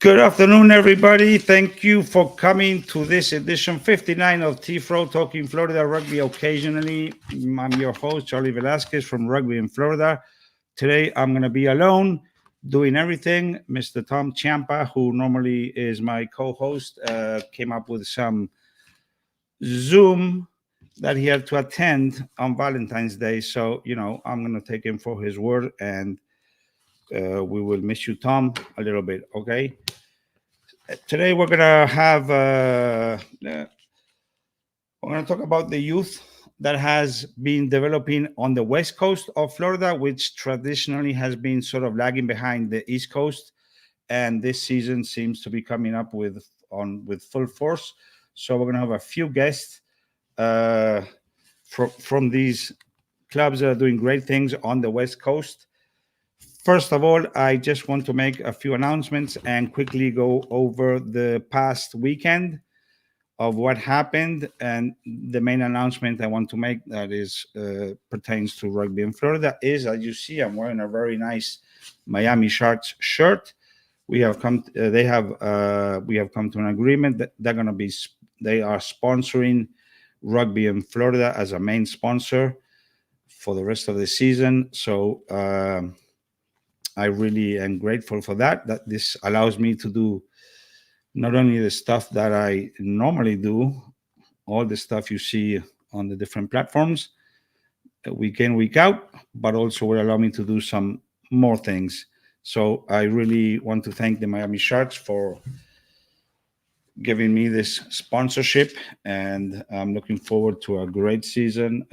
Good afternoon, everybody. Thank you for coming to this edition 59 of T-Fro Talking Florida Rugby occasionally. I'm your host, Charlie Velasquez from Rugby in Florida. Today, I'm going to be alone doing everything. Mr. Tom Ciampa, who normally is my co-host, came up with some Zoom that he had to attend on Valentine's Day. So, I'm going to take him for his word, and we will miss you, Tom, a little bit, okay? Today we're gonna have we're gonna talk about the youth that has been developing on the west coast of Florida, which traditionally has been sort of lagging behind the east coast, and this season seems to be coming up with full force. So we're gonna have a few guests from these clubs that are doing great things on the west coast. First of all, I just want to make a few announcements and quickly go over the past weekend of what happened. And the main announcement I want to make that is pertains to rugby in Florida is, as you see, I'm wearing a very nice Miami Sharks shirt. We have come to an agreement that they are sponsoring rugby in Florida as a main sponsor for the rest of the season. So I really am grateful for that this allows me to do not only the stuff that I normally do, all the stuff you see on the different platforms, week in, week out, but also will allow me to do some more things. So I really want to thank the Miami Sharks for giving me this sponsorship, and I'm looking forward to a great season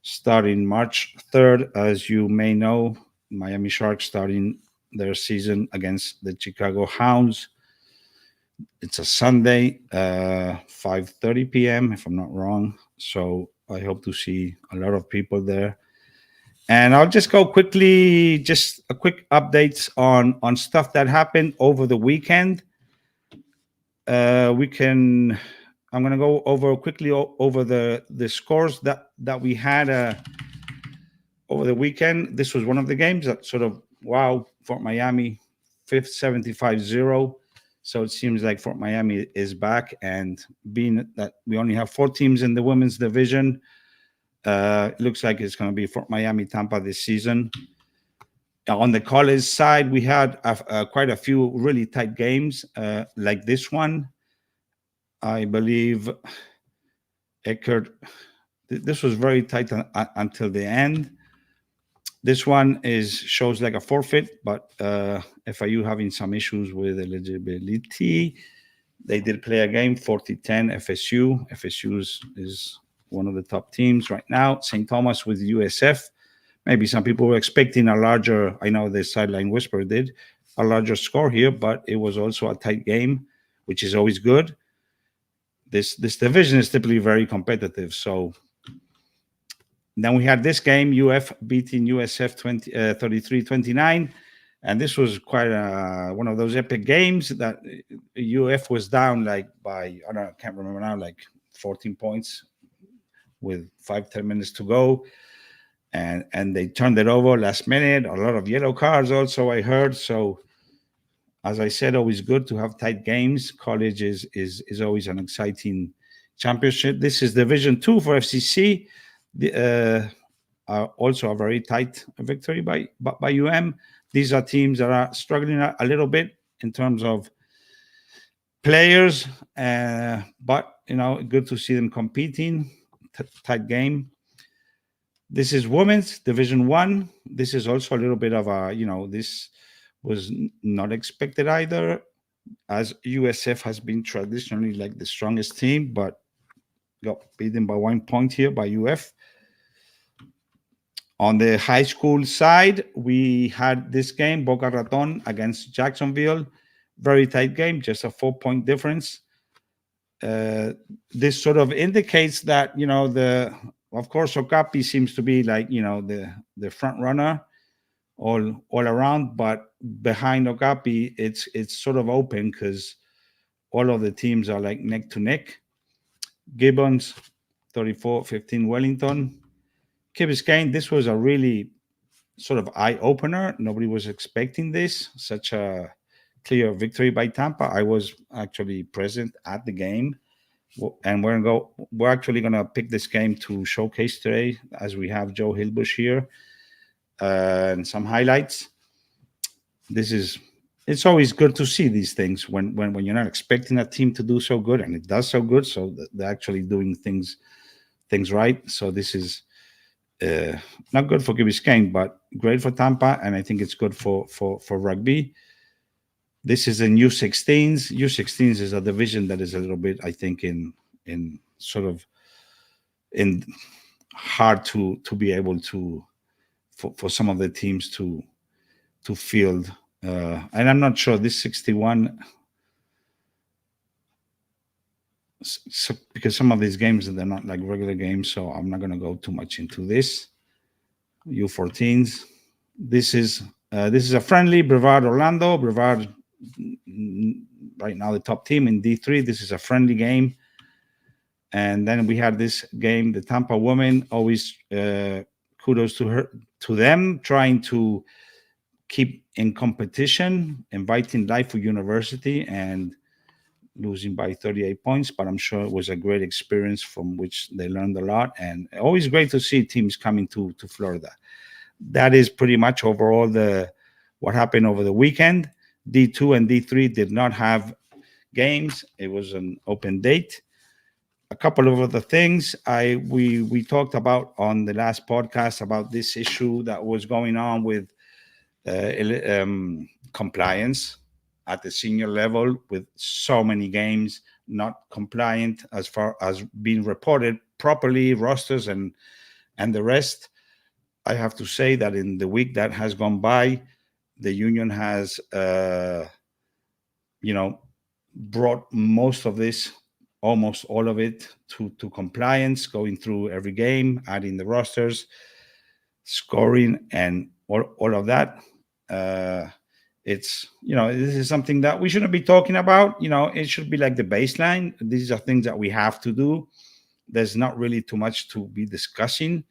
starting March 3rd. As you may know, Miami Sharks starting their season against the Chicago Hounds. It's a Sunday, 5:30 p.m., if I'm not wrong. So I hope to see a lot of people there. And I'll just go quickly, just a quick updates on stuff that happened over the weekend. I'm going to go over quickly over the scores that we had over the weekend. This was one of the games that sort of, wow, Fort Miami, 75-0. So it seems like Fort Miami is back, and being that we only have 4 teams in the women's division, it looks like it's going to be Fort Miami, Tampa this season. On the college side, we had quite a few really tight games, like this one. I believe Eckerd, this was very tight until the end. This one shows like a forfeit, but FIU having some issues with eligibility. They did play a game, 40-10 FSU. FSU is one of the top teams right now. St. Thomas with USF. Maybe some people were expecting a larger, I know the Sideline Whisper did, a larger score here, but it was also a tight game, which is always good. This division is typically very competitive, so then we had this game, UF beating USF 33-29. And this was quite one of those epic games that UF was down like by, I can't remember now, like 14 points with 5-10 minutes to go. And they turned it over last minute. A lot of yellow cards also, I heard. So, as I said, always good to have tight games. College is always an exciting championship. This is Division 2 for FCC. Also a very tight victory by These are teams that are struggling a little bit in terms of players, but good to see them competing. Tight game. This is Women's Division 1. This is also a little bit of a, this was not expected either, as USF has been traditionally like the strongest team, but got beaten by 1 point here by UF. On the high school side, we had this game, Boca Raton against Jacksonville. Very tight game, just a 4-point difference. This sort of indicates that, of course, Okapi seems to be like, the front runner all around, but behind Okapi, it's sort of open because all of the teams are like neck to neck. Gibbons, 34-15 Wellington. Key Biscayne, this was a really sort of eye-opener. Nobody was expecting this, such a clear victory by Tampa. I was actually present at the game, and we're actually gonna pick this game to showcase today as we have Joe Hilbush here and some highlights. This is It's always good to see these things when you're not expecting a team to do so good and it does so good. So they're actually doing things right. So this is uh, not good for Key Biscayne, but great for Tampa, and I think it's good for rugby. This is in U16s. U16s is a division that is a little bit, I think, in sort of in hard to be able to for some of the teams to field. And I'm not sure this 61 so, because some of these games they're not like regular games, so I'm not going to go too much into this. U14s. This is a friendly Brevard Orlando. Brevard right now the top team in D3. This is a friendly game. And then we had this game, the Tampa women. Always kudos to them, trying to keep in competition, inviting life for University, and losing by 38 points. But I'm sure it was a great experience from which they learned a lot. And always great to see teams coming to Florida. That is pretty much overall what happened over the weekend. D2 and D3 did not have games. It was an open date. A couple of other things we talked about on the last podcast about this issue that was going on with compliance at the senior level, with so many games not compliant as far as being reported properly, rosters and the rest. I have to say that in the week that has gone by, the union has, brought most of this, almost all of it, to compliance, going through every game, adding the rosters, scoring, and all of that. It's this is something that we shouldn't be talking about. It should be like the baseline. These are things that we have to do. There's not really too much to be discussing,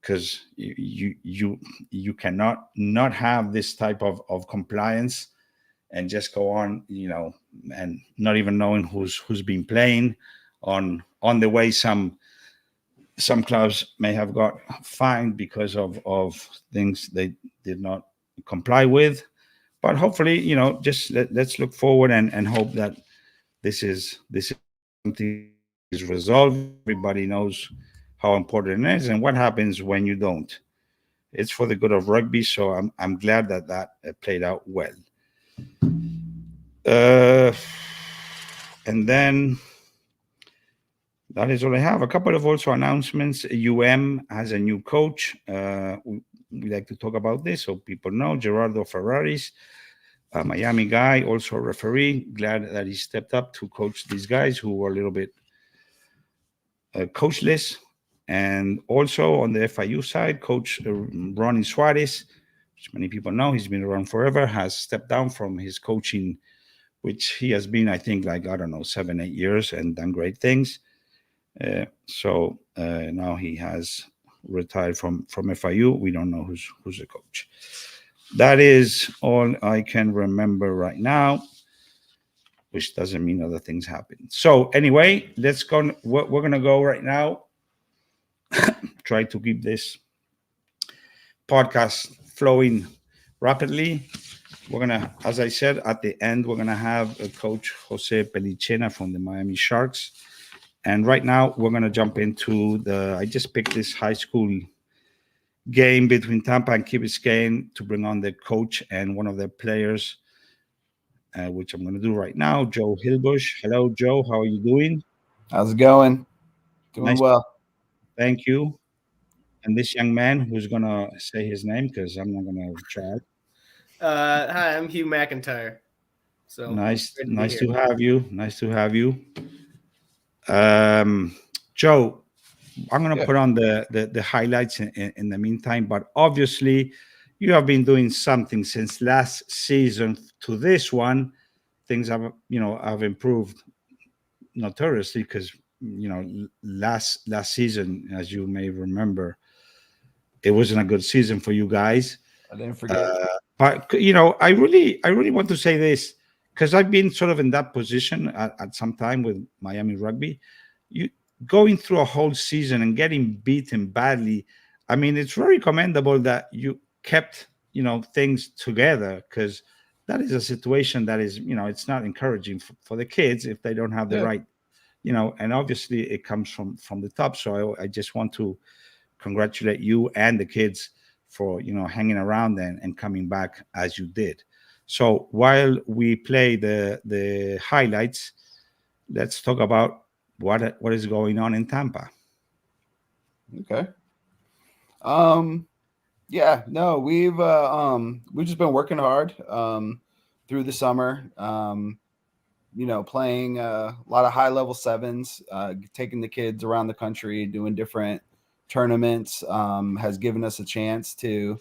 because you cannot not have this type of compliance and just go on, and not even knowing who's been playing. On the way, some clubs may have got fined because of things they did not comply with. But hopefully, just let's look forward and hope that this is something is resolved. Everybody knows how important it is and what happens when you don't. It's for the good of rugby, so I'm glad that played out well. Uh, and then that is all I have. A couple of also announcements. has a new coach. We like to talk about this so people know. Gerardo Ferraris, a Miami guy, also a referee. Glad that he stepped up to coach these guys who were a little bit coachless. And also on the FIU side, Coach Ronnie Suarez, which many people know, he's been around forever, has stepped down from his coaching, which he has been, I think, like, I don't know, 7-8 years, and done great things. So now he has retired from FIU. We don't know who's the coach. That is all I can remember right now, which doesn't mean other things happen. So anyway, let's go. We're going to go right now. Try to keep this podcast flowing rapidly. We're going to, as I said, at the end, we're going to have a coach, Jose Pellicena from the Miami Sharks. And right now, we're going to jump into I just picked this high school game between Tampa and Key Biscayne to bring on the coach and one of their players, which I'm going to do right now, Joe Hilbush. Hello, Joe. How are you doing? How's it going? Doing Nice. well. Thank you. And this young man who's going to say his name, because I'm not going to try. Hi, I'm Hugh McIntyre. So Nice great to have you. Nice to have you. Joe, I'm going to put on the highlights in the meantime, but obviously you have been doing something since last season to this one. Things have improved notoriously, because last season, as you may remember, it wasn't a good season for you guys. I didn't forget. But I really want to say this because I've been sort of in that position at some time with Miami Rugby. You going through a whole season and getting beaten badly. I mean, it's very commendable that you kept things together, because that is a situation that is it's not encouraging for the kids if they don't have the Yeah. right and obviously it comes from the top. So I just want to congratulate you and the kids for hanging around and coming back as you did. So while we play the highlights, let's talk about what is going on in Tampa. Okay. Yeah, no, we've just been working hard through the summer. Playing a lot of high level sevens, taking the kids around the country, doing different tournaments, has given us a chance to,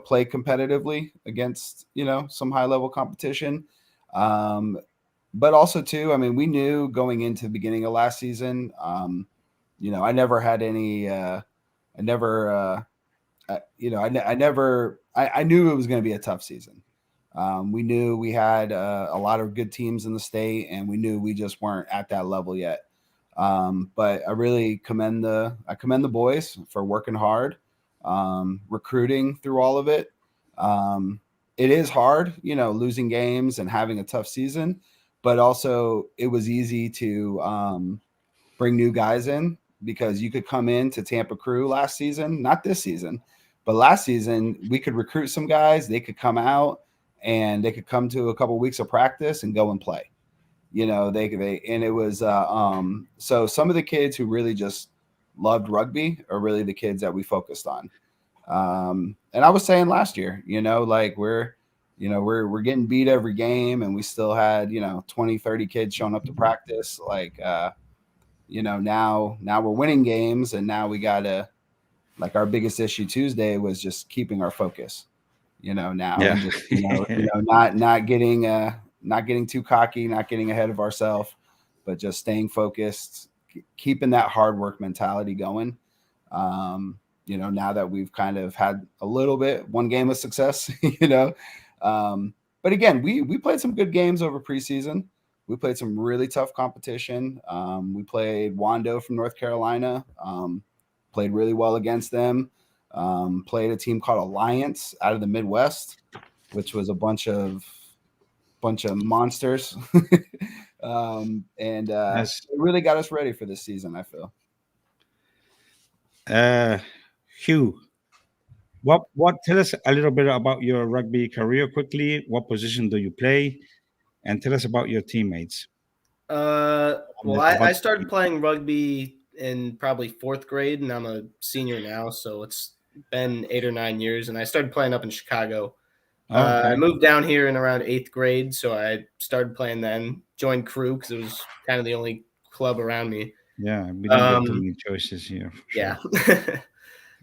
play competitively against, some high level competition. But also too, I mean, we knew going into the beginning of last season, I never had any, I never, I knew it was going to be a tough season. We knew we had a lot of good teams in the state, and we knew we just weren't at that level yet. But I really commend the boys for working hard, recruiting through all of it. It is hard, losing games and having a tough season, but also it was easy to bring new guys in, because you could come in to Tampa Crew last season, not this season, but last season we could recruit some guys. They could come out and they could come to a couple of weeks of practice and go and play. And it was so some of the kids who really just loved rugby are really the kids that we focused on. And I was saying last year, like we're getting beat every game, and we still had 20, 30 kids showing up to practice. Like now we're winning games, and now we gotta, like, our biggest issue Tuesday was just keeping our focus, now, Yeah. and just not getting too cocky, not getting ahead of ourselves, but just staying focused, keeping that hard work mentality going. Now that we've kind of had one game of success, but again, we played some good games over preseason. We played some really tough competition. We played Wando from North Carolina, played really well against them. Played a team called Alliance out of the Midwest, which was a bunch of monsters. And Yes. it really got us ready for this season, I feel. Hugh, what tell us a little bit about your rugby career quickly. What position do you play? And tell us about your teammates. Well, About I started playing rugby in probably fourth grade, and I'm a senior now, so it's been 8 or 9 years. And I started playing up in Chicago. okay. I moved down here in around 8th grade, so I started playing then. Joined crew because it was kind of the only club around me. Yeah, we don't get too many choices here. For sure. Yeah.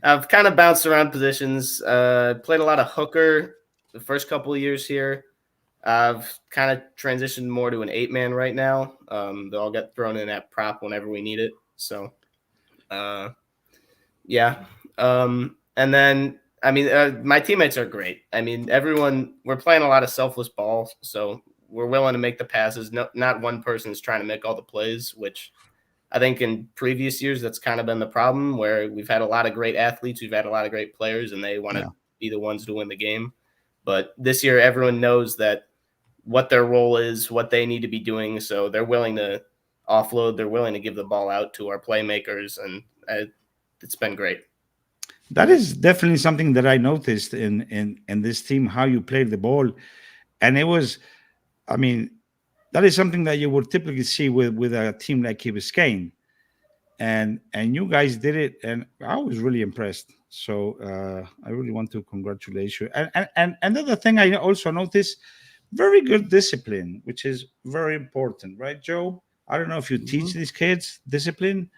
I've kind of bounced around positions. Played a lot of hooker the first couple of years here. I've kind of transitioned more to an 8-man right now. They'll get thrown in at prop whenever we need it. So, yeah. And then, I mean, my teammates are great. I mean, we're playing a lot of selfless ball, so we're willing to make the passes. No, not one person is trying to make all the plays, which I think in previous years, that's kind of been the problem, where we've had a lot of great athletes, we've had a lot of great players, and they want to be the ones to win the game. But this year, everyone knows that what their role is, what they need to be doing. So they're willing to offload. They're willing to give the ball out to our playmakers, and it's been great. That is definitely something that I noticed in this team, how you played the ball. And it was, I mean, that is something that you would typically see with a team like Key Biscayne. And you guys did it, and I was really impressed. So I really want to congratulate you. And another thing I also noticed, very good discipline, which is very important, right, Joe? I don't know if you teach these kids discipline,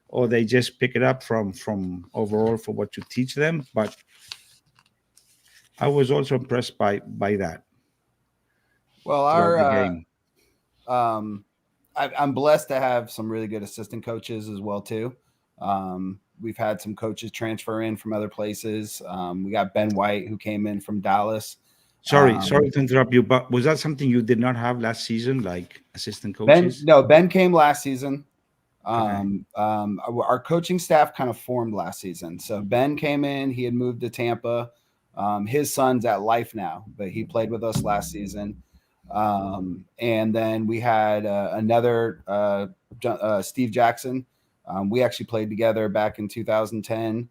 or they just pick it up from overall for what you teach them. But I was also impressed by that. Well, Throughout the game. I'm blessed to have some really good assistant coaches as well too. we've had some coaches transfer in from other places. We got Ben White, who came in from Dallas. Sorry to interrupt you, but was that something you did not have last season, like assistant Ben coaches? came last season. Okay. Our coaching staff kind of formed last season. So Ben came in, he had moved to Tampa. His son's at Life now, but he played with us last season. And then we had another Steve Jackson. We actually played together back in 2010.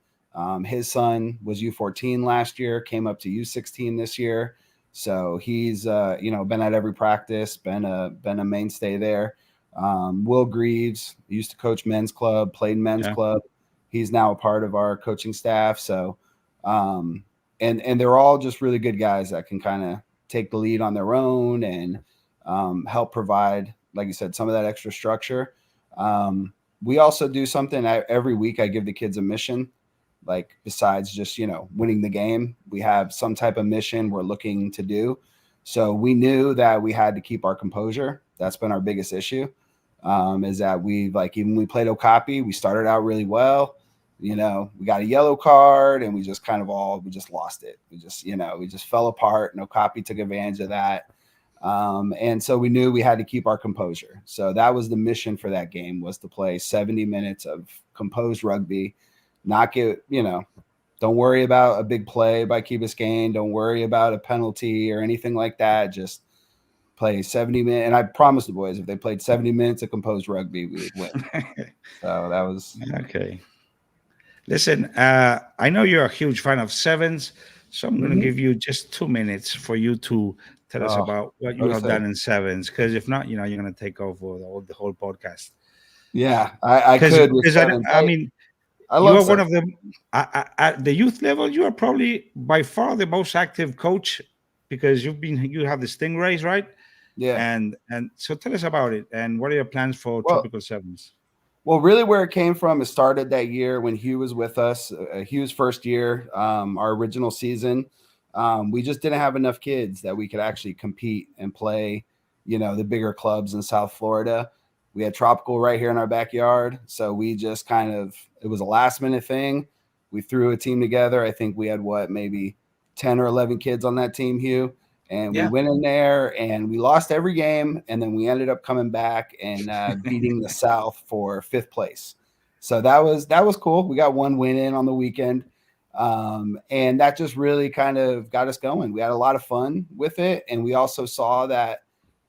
His son was U14 last year, came up to U16 this year. So he's been at every practice, been a mainstay there. Will Greaves used to coach men's club, played men's club. He's now a part of our coaching staff. So, and they're all just really good guys that can kind of take the lead on their own and help provide, like you said, some of that extra structure. We also do something every week. I give the kids a mission, like besides just, winning the game, we have some type of mission we're looking to do. So we knew that we had to keep our composure. That's been our biggest issue. Is that even when we played Okapi, we started out really well. We got a yellow card and we just lost it. We just fell apart, and Okapi took advantage of that. And so we knew we had to keep our composure. So that was the mission for that game, was to play 70 minutes of composed rugby, not get, don't worry about a big play by Key Biscayne. Don't worry about a penalty or anything like that. Just play 70 minutes. And I promised the boys, if they played 70 minutes of composed rugby, we would win. So that was okay. Listen, I know you're a huge fan of sevens, so I'm going to give you just 2 minutes for you to tell us about what you have done in sevens. Because if not, you're going to take over the whole podcast. Yeah, I could. With sevens. I mean, I you love are sevens. one of them at the youth level. You are probably by far the most active coach, because you have the Stingrays, right? Yeah. And so tell us about it, and what are your plans for Tropical Sevens? Well, really where it came from, it started that year when Hugh was with us, Hugh's first year, our original season. We just didn't have enough kids that we could actually compete and play, the bigger clubs in South Florida. We had Tropical right here in our backyard. So we just it was a last minute thing. We threw a team together. I think we had maybe 10 or 11 kids on that team, Hugh. And we went in there and we lost every game. And then we ended up coming back and beating the South for 5th place. So that was cool. We got one win in on the weekend. And that just really kind of got us going. We had a lot of fun with it. And we also saw that,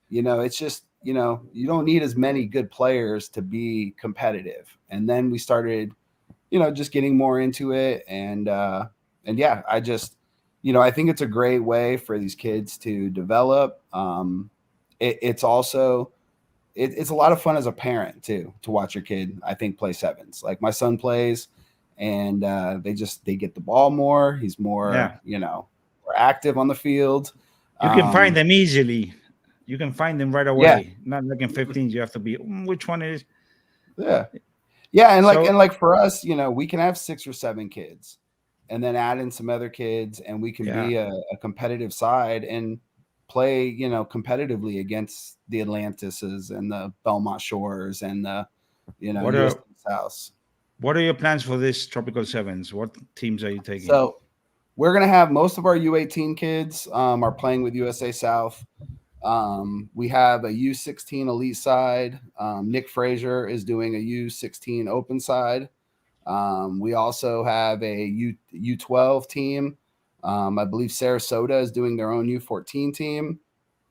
it's just, you don't need as many good players to be competitive. And then we started, just getting more into it. And yeah, I think it's a great way for these kids to develop. It's also, it's a lot of fun as a parent too, to watch your kid, I think, play sevens. Like my son plays, and they get the ball more. He's more, more active on the field. You can find them easily. You can find them right away. Yeah. Not like in 15s, you have to be, which one is? Yeah. Yeah. And like for us, we can have 6 or 7 kids and then add in some other kids, and we can be a competitive side and play, competitively against the Atlantises and the Belmont Shores and the, South. What are your plans for this Tropical Sevens? What teams are you taking? So we're going to have most of our U18 kids are playing with USA South. We have a U16 elite side. Nick Frazier is doing a U16 open side. We also have a U12 team. I believe Sarasota is doing their own U14 team.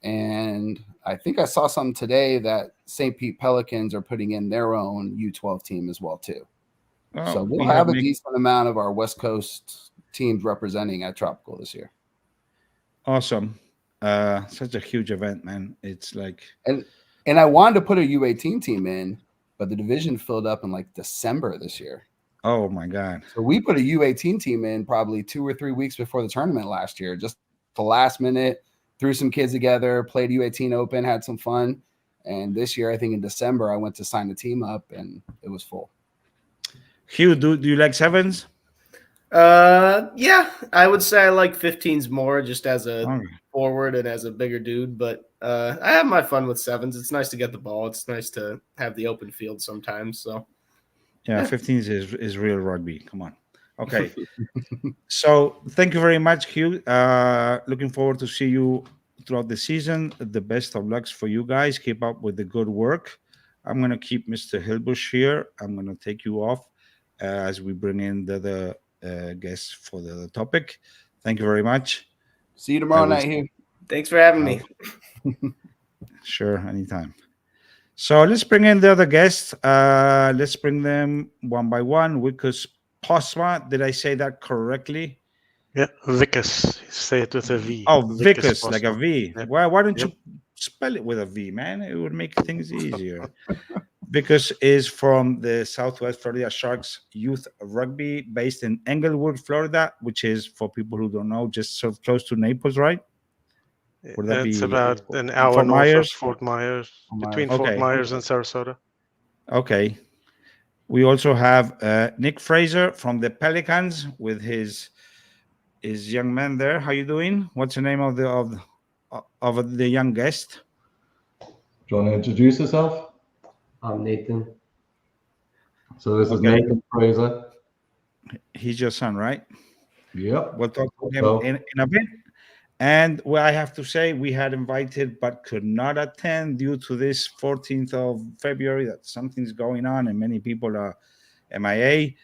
And I think I saw something today that St. Pete Pelicans are putting in their own U12 team as well, too. Oh, so we'll have a decent amount of our West Coast teams representing at Tropical this year. Awesome. Such a huge event, man. It's like, and I wanted to put a U18 team in, but the division filled up in like December this year. Oh my God. So we put a U18 team in probably 2 or 3 weeks before the tournament last year, just the last minute, threw some kids together, played U18 Open, had some fun. And this year, I think in December, I went to sign the team up and it was full. Hugh, do you like sevens? Yeah, I would say I like 15s more, just as a forward and as a bigger dude. But I have my fun with sevens. It's nice to get the ball. It's nice to have the open field sometimes. So Yeah, 15 is real rugby. Come on. Okay. So thank you very much, Hugh. Looking forward to see you throughout the season. The best of lucks for you guys. Keep up with the good work. I'm gonna keep Mr. Hilbush here. I'm gonna take you off as we bring in the guests for the topic. Thank you very much. See you I tomorrow will. night here. Thanks for having me. Sure, anytime. So let's bring in the other guests. Let's bring them one by one. Wikus Posma. Did I say that correctly? Yeah, Vicus. Say it with a V. Oh, Vicus Vickers, like a Postma. V. Yep. Why don't Yep. you spell it with a V, man? It would make things easier. Vickers is from the Southwest Florida Sharks Youth Rugby, based in Englewood, Florida, which is, for people who don't know, just so close to Naples, right? Would that It's be about an hour Fort north of Myers? Fort Myers, Fort between Myers. Fort Okay. Myers and Sarasota. Okay. We also have Nick Fraser from the Pelicans with his young man there. How you doing? What's the name of the young guest? Do you want to introduce yourself? I'm Nathan. So this is Okay. Nathan Fraser. He's your son, right? Yep. We'll talk to him So- in a bit. And well, I have to say, we had invited but could not attend due to this 14th of February that something's going on and many people are MIA.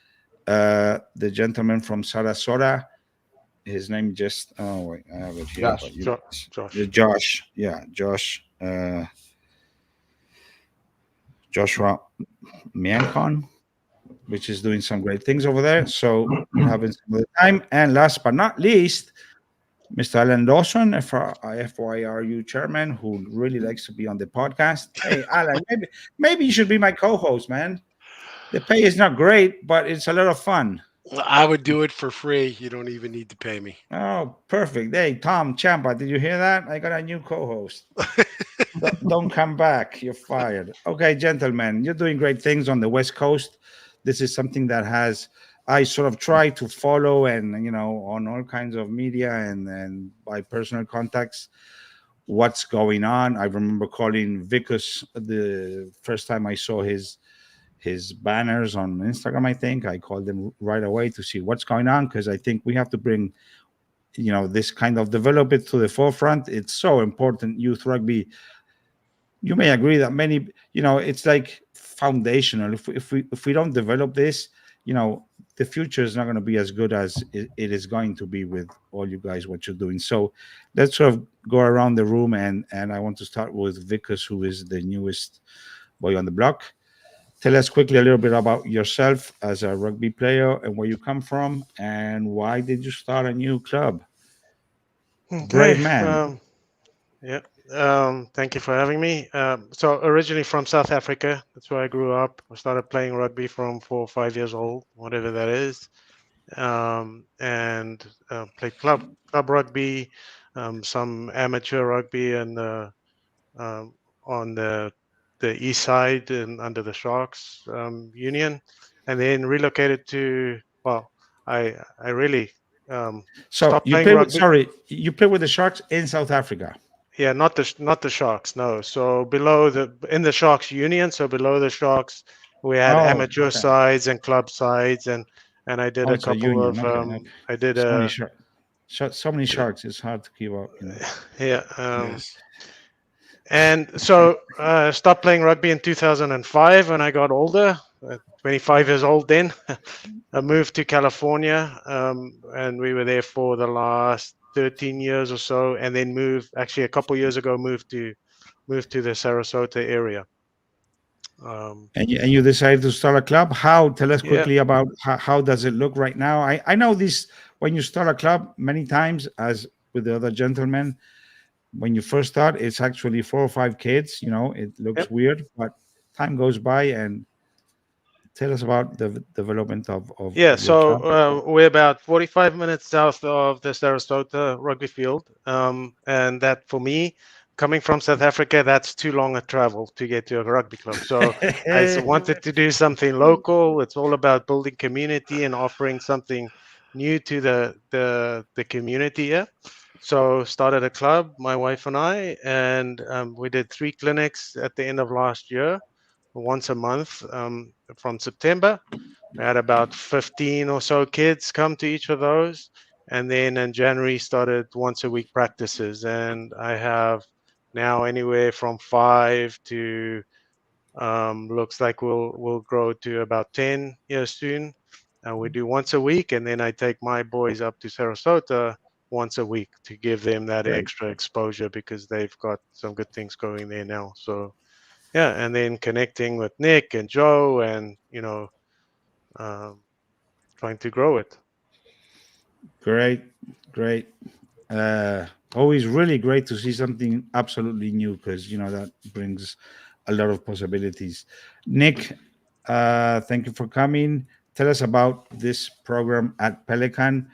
The gentleman from Sarasota, his name just, oh, wait, I have it here. Josh. but Josh. Josh. Yeah, Josh. Joshua Miancon, which is doing some great things over there. So having some of the time. And last but not least, Mr. Alan Dawson, FYRU chairman, who really likes to be on the podcast. Hey, Alan, maybe you should be my co-host, man. The pay is not great, but it's a lot of fun. I would do it for free. You don't even need to pay me. Oh, perfect. Hey, Tom Champa, did you hear that? I got a new co-host. Don't come back. You're fired. Okay, gentlemen, you're doing great things on the West Coast. This is something that I sort of try to follow and, on all kinds of media and by personal contacts, what's going on. I remember calling Vickers the first time I saw his banners on Instagram. I think I called them right away to see what's going on, because I think we have to bring, this kind of develop it to the forefront. It's so important. Youth rugby. You may agree that many, it's like foundational. If we don't develop this, the future is not going to be as good as it is going to be with all you guys, what you're doing. So let's sort of go around the room, and I want to start with Vickers, who is the newest boy on the block. Tell us quickly a little bit about yourself as a rugby player and where you come from, and why did you start a new club? Brave man. Thank you for having me. So originally from South Africa, that's where I grew up. I started playing rugby from 4 or 5 years old, whatever that is, and played club rugby, some amateur rugby, and on the east side and under the Sharks Union, and then relocated to. Well, I really So stopped you playing play with, rugby. sorry, you play with the Sharks in South Africa. Yeah, not the Sharks. No, so in the Sharks Union. So below the Sharks, we had amateur okay. sides and club sides, and I did a It's a couple union. of. Okay. I did So many, so many Yeah. Sharks. It's hard to keep up. yeah. Yes. And so stopped playing rugby in 2005 when I got older, 25 years old then. I moved to California, and we were there for the last 13 years or so, and then actually a couple years ago, moved to the Sarasota area. And you decided to start a club. How? Tell us Yeah. quickly about how does it look right now. I know this, when you start a club, many times, as with the other gentlemen, when you first start, it's actually 4 or 5 kids. It looks Yep. weird, but time goes by. And tell us about the development of Yeah, your so club. we're about 45 minutes south of the Sarasota rugby field, and that, for me, coming from South Africa, that's too long a travel to get to a rugby club. So I wanted to do something local. It's all about building community and offering something new to the community here. So started a club, my wife and I, and we did 3 clinics at the end of last year. once a month from September. We had about 15 or so kids come to each of those. And then in January started once a week practices. And I have now anywhere from 5 to looks like we'll grow to about 10 here soon. And we do once a week. And then I take my boys up to Sarasota once a week to give them that Great. extra exposure because they've got some good things going there now. So yeah, and then connecting with Nick and Joe and, trying to grow it. Great, great. Always really great to see something absolutely new because that brings a lot of possibilities. Nick, thank you for coming. Tell us about this program at Pelican,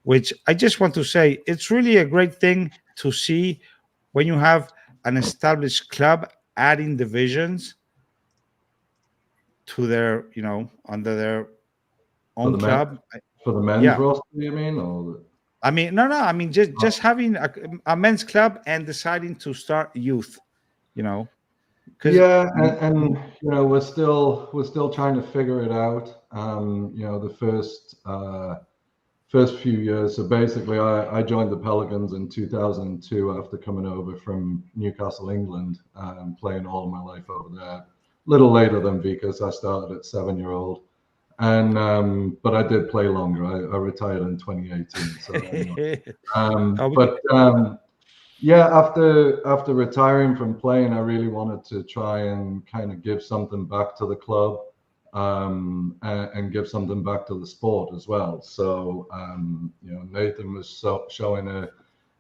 which I just want to say it's really a great thing to see when you have an established club adding divisions to their, under their For own the club. for the men's Yeah. roster, you mean, or I mean, no. I mean, just having a men's club and deciding to start youth, because yeah, and we're still trying to figure it out. The first few years. So basically, I joined the Pelicans in 2002 after coming over from Newcastle, England, playing all of my life over there. A little later than Vikas. I started at 7-year-old. And but I did play longer. I retired in 2018. So anyway. Yeah, after retiring from playing, I really wanted to try and kind of give something back to the club, and give something back to the sport as well. So Nathan was showing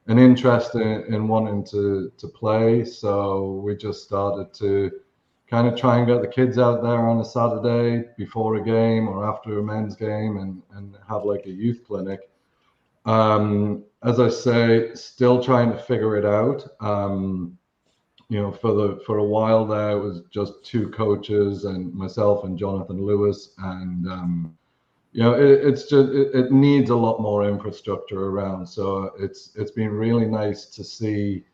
an interest in wanting to play. So we just started to kind of try and get the kids out there on a Saturday before a game or after a men's game and have like a youth clinic. As I say, still trying to figure it out. For a while there, it was just 2 coaches and myself and Jonathan Lewis, and it needs a lot more infrastructure around. So it's been really nice to see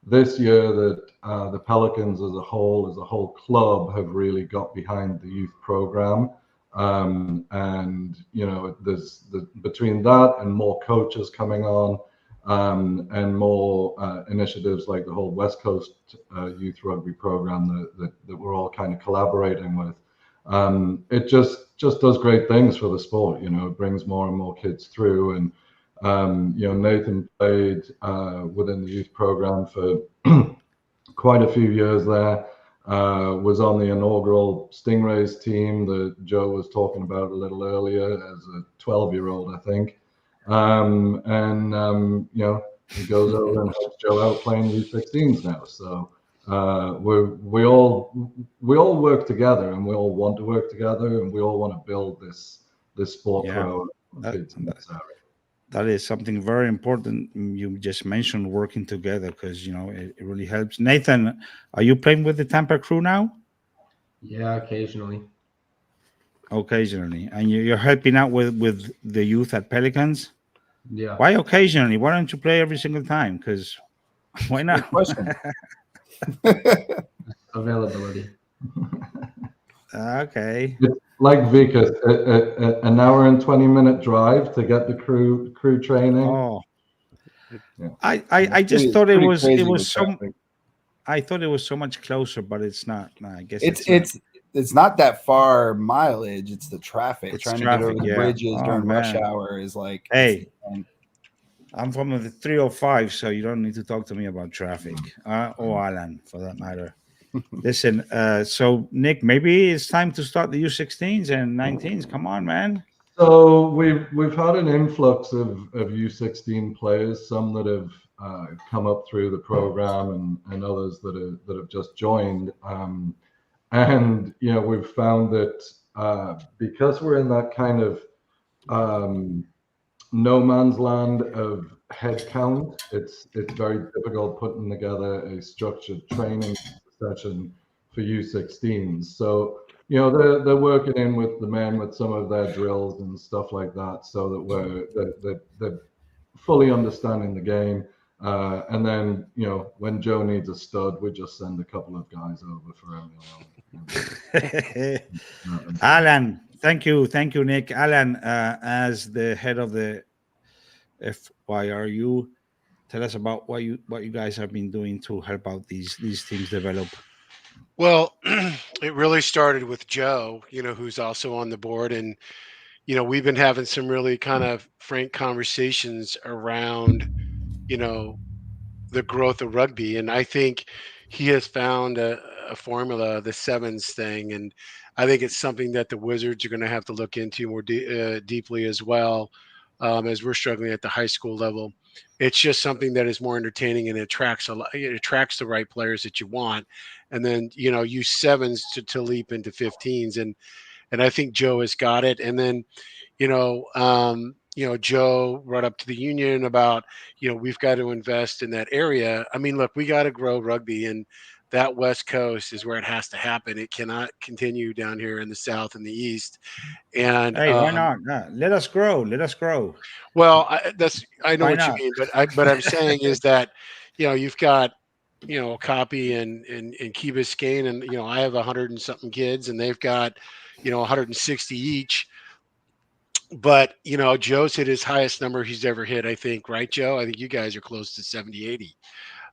this year that the Pelicans as a whole club have really got behind the youth program. And there's between that and more coaches coming on, and more initiatives like the whole West Coast youth rugby program that we're all kind of collaborating with. It just does great things for the sport. It brings more and more kids through. And Nathan played within the youth program for quite a few years there. Was on the inaugural Stingrays team that Joe was talking about a little earlier as a 12-year-old, I think. He goes over and helps Joe out playing U16s now. So we all work together, and we all want to work together, and we all want to build this sport for our kids in this area. That is something very important. You just mentioned working together because it really helps. Nathan, are you playing with the Tampa crew now? Yeah, occasionally. Occasionally, and you're helping out with the youth at Pelicans. Yeah. Why occasionally? Why don't you play every single time? Because why not? Question. Availability. Okay. It's like Vikas, an hour and 20-minute drive to get the crew training. Oh, Yeah. I just Pretty- thought it pretty was crazy it was with so. traffic. I thought it was so much closer, but it's not. No, I guess It's not that far mileage. It's the traffic. It's Trying to traffic, get over the yeah. bridges Oh, during rush man. hour is like, Hey, I'm from the 305, so you don't need to talk to me about traffic, or Alan, for that matter. Listen, so Nick, maybe it's time to start the U16s and 19s. Come on, man. So we've had an influx of U16 players, some that have come up through the program, and others that have just joined. And we've found that because we're in that kind of no man's land of head count, it's very difficult putting together a structured training session for U16s. So they're working in with the men with some of their drills and stuff like that, so that they're fully understanding the game. And then, when Joe needs a stud, we just send a couple of guys over for him. Alan, thank you, Nick. Alan, as the head of the FYRU, tell us about what you guys have been doing to help out these teams develop. Well, it really started with Joe, who's also on the board. And, we've been having some really kind of frank conversations around, the growth of rugby. And I think he has found a formula, the sevens thing. And I think it's something that the Wizards are going to have to look into more deeply as well, as we're struggling at the high school level. It's just something that is more entertaining and attracts it attracts the right players that you want. And then, use sevens to leap into 15s. And I think Joe has got it. And then, Joe brought up to the union about, we've got to invest in that area. I mean, look, we got to grow rugby, and that West Coast is where it has to happen. It cannot continue down here in the South and the East. And Hey, why not? Let us grow. well, I know Why what you not? mean, but I'm saying is that, you've got, a copy in Key Biscayne, and I have 100 and something kids, and they've got 160 each. But Joe's hit his highest number he's ever hit, I think, right, Joe? I think you guys are close to 70, 80.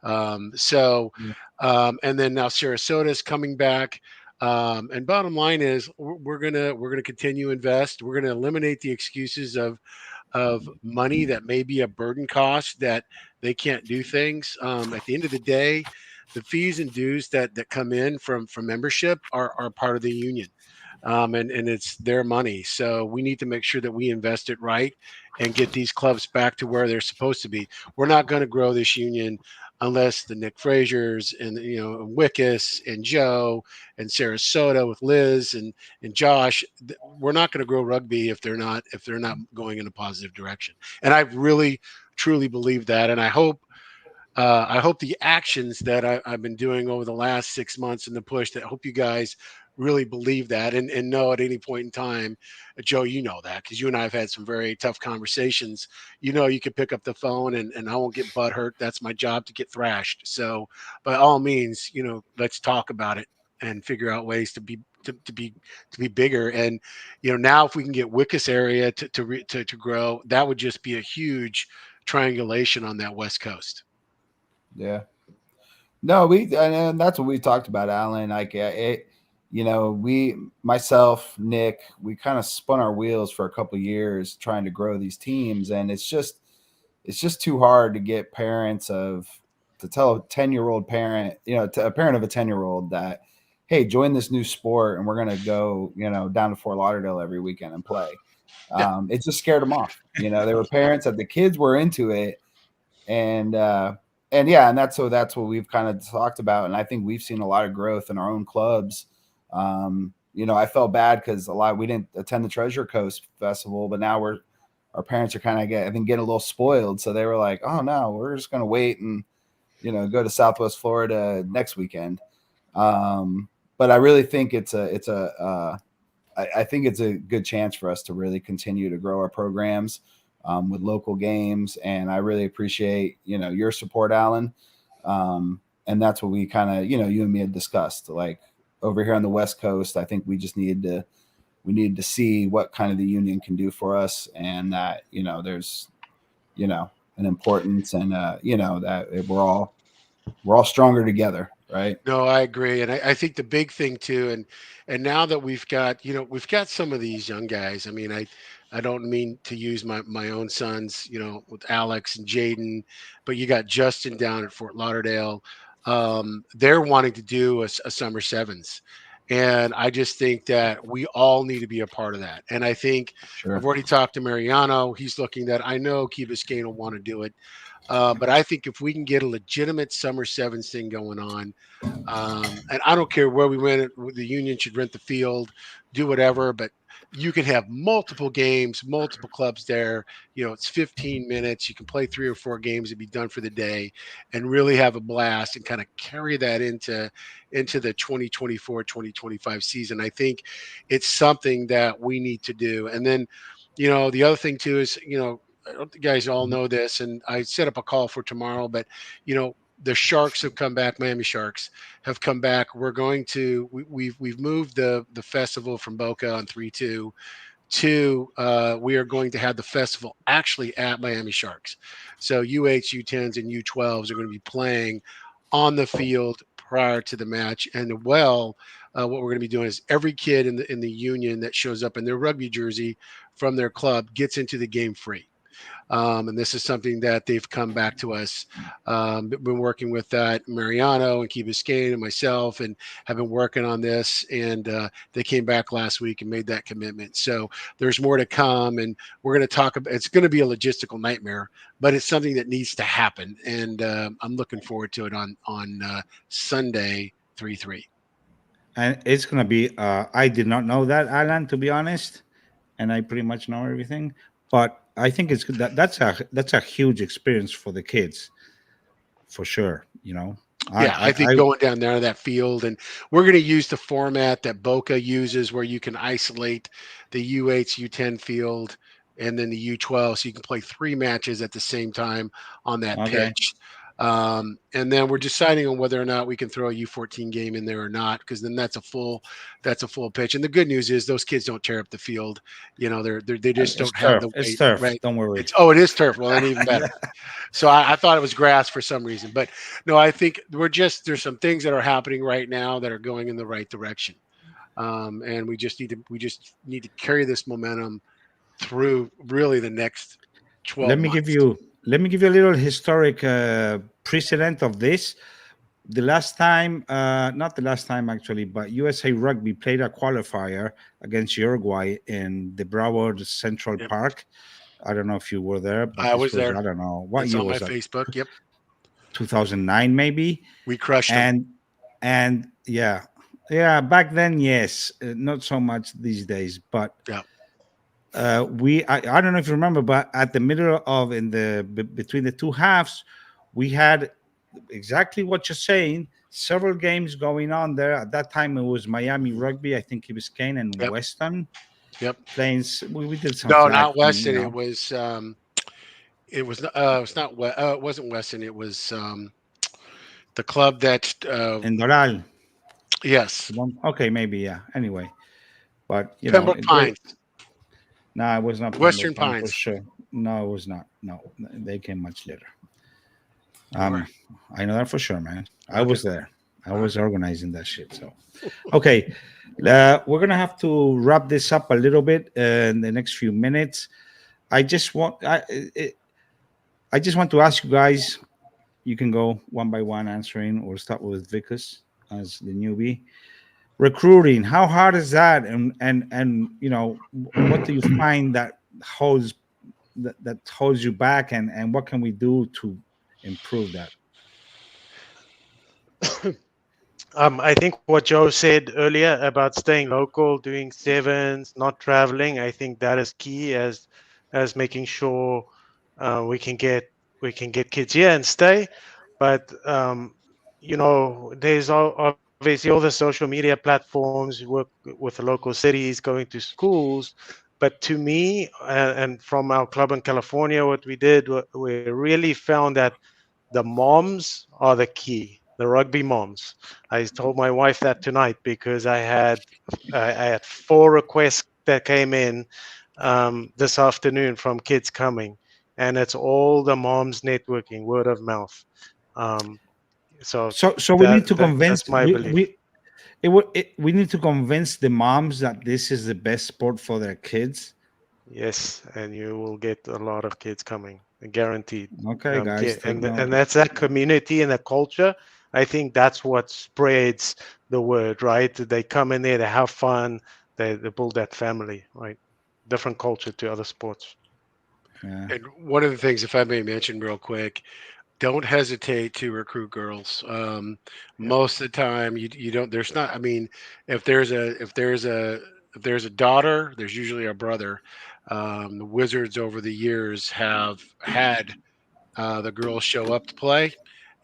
And then now Sarasota's coming back. And bottom line is we're gonna continue to invest. We're gonna eliminate the excuses of money that may be a burden cost that they can't do things. At the end of the day, the fees and dues that come in from membership are part of the union. And it's their money. So we need to make sure that we invest it right and get these clubs back to where they're supposed to be. We're not going to grow this union unless the Nick Frazier's and Wickus and Joe and Sarasota with Liz and Josh. We're not going to grow rugby if they're not going in a positive direction. And I really truly believe that, and I hope the actions that I've been doing over the last 6 months and the push, that I hope you guys really believe that and know at any point in time, Joe, that because you and I have had some very tough conversations. You could pick up the phone and I won't get butt hurt. That's my job, to get thrashed. So by all means, let's talk about it and figure out ways to be bigger. And now if we can get Wickus area to grow, that would just be a huge triangulation on that West Coast. Yeah. No, and that's what we talked about, Alan. Like myself, Nick, we kind of spun our wheels for a couple of years trying to grow these teams, and it's just too hard to get to tell a 10-year-old parent, to a parent of a 10-year-old that, hey, join this new sport and we're gonna go, down to Fort Lauderdale every weekend and play. Yeah. It just scared them off. There were parents that the kids were into it, and that's what we've kind of talked about. And I think we've seen a lot of growth in our own clubs. I felt bad because we didn't attend the Treasure Coast Festival, but now our parents are kind of getting a little spoiled. So they were like, oh no, we're just going to wait and, go to Southwest Florida next weekend. But I really think I think it's a good chance for us to really continue to grow our programs with local games. And I really appreciate, your support, Alan. And that's what we kind of, you and me had discussed, like over here on the West Coast. I think we just need to see what kind of the union can do for us, and that, there's, an importance, and, that we're all stronger together. Right. No, I agree. And I think the big thing too, and now that we've got some of these young guys, I mean, I don't mean to use my own sons, with Alex and Jaden, but you got Justin down at Fort Lauderdale. They're wanting to do a summer sevens. And I just think that we all need to be a part of that. And I think I've already talked to Mariano. He's looking that. I know Key Biscayne will want to do it. But I think if we can get a legitimate summer sevens thing going on, and I don't care where we went, the union should rent the field, do whatever, but you can have multiple games, multiple clubs there. It's 15 minutes. You can play 3 or 4 games and be done for the day, and really have a blast and kind of carry that into the 2024-2025 season. I think it's something that we need to do. And then, the other thing too is, I don't think you guys all know this, and I set up a call for tomorrow, but the Sharks have come back. Miami Sharks have come back. We're going to we've moved the festival from Boca on 3-2 to we are going to have the festival actually at Miami Sharks. So UH, U10s, and U12s are going to be playing on the field prior to the match. And what we're going to be doing is every kid in the union that shows up in their rugby jersey from their club gets into the game free. And this is something that they've come back to us. Been working with that Mariano and Key Biscayne and myself, and have been working on this. And they came back last week and made that commitment. So there's more to come, and we're going to talk about. It's going to be a logistical nightmare, but it's something that needs to happen. And I'm looking forward to it on Sunday 3-3. And it's gonna be. I did not know that, Alan, to be honest, and I pretty much know everything. But I think it's good. That's a huge experience for the kids, for sure. Yeah, I think going down there to that field, and we're going to use the format that Boca uses, where you can isolate the U8, U10 field, and then the U12, so you can play 3 matches at the same time on that Okay. pitch. And then we're deciding on whether or not we can throw a U14 game in there or not, because then that's a full pitch. And the good news is those kids don't tear up the field. They just It's don't have turf. the It's weight. turf. Right? Don't worry. It is turf. Well, then even better. So I thought it was grass for some reason, but no, I think there's some things that are happening right now that are going in the right direction, and we just need to carry this momentum through really the next 12 let me months. give you a little historic precedent of this. The last time, not the last time actually, but USA Rugby played a qualifier against Uruguay in the Broward Central Yep. Park. I don't know if you were there, but I was there. I don't know what It's year on my was that. Facebook. Yep, 2009 maybe. we crushed them. And yeah, back then, yes, not so much these days, but Yeah. I don't know if you remember, but at the middle of between the two halves, we had exactly what you're saying. Several games going on there. At that time, it was Miami Rugby. I think it was Kane and Yep. Weston Yep. playing. We did some. No, flag not thing, Weston. It was. It was. It's not. It wasn't Weston. It was the club that. in Doral. Yes. Okay, maybe yeah. Anyway, but Pembroke Pines. No, it was not Western Pembroke Pines for Pines. sure. No, it was not. No, they came much later. All right. I know that for sure, man. I Okay. was there. I was organizing that shit. So, okay, we're gonna have to wrap this up a little bit in the next few minutes. I just want to ask you guys. You can go one by one answering, or start with Vickers as the newbie. Recruiting, how hard is that? And what do you find that holds you back, and what can we do to improve that? I think what Joe said earlier about staying local, doing sevens, not traveling, I think that is key as making sure we can get kids here and stay. But there's obviously all the social media platforms, work with the local cities, going to schools. But to me, and from our club in California, what we did, we really found that the moms are the key, the rugby moms. I told my wife that tonight because I had 4 requests that came in this afternoon from kids coming, and it's all the moms networking, word of mouth. So we need to convince that's my belief. we need to convince the moms that this is the best sport for their kids. Yes, and you will get a lot of kids coming, guaranteed. Okay, guys, and that's that community and the culture. I think that's what spreads the word, right? They come in there, they have fun, they build that family, right? Different culture to other sports. Yeah. And one of the things, if I may mention real quick, don't hesitate to recruit girls. Most of the time, you don't. There's not. I mean, if there's a daughter, there's usually a brother. The Wizards over the years have had the girls show up to play,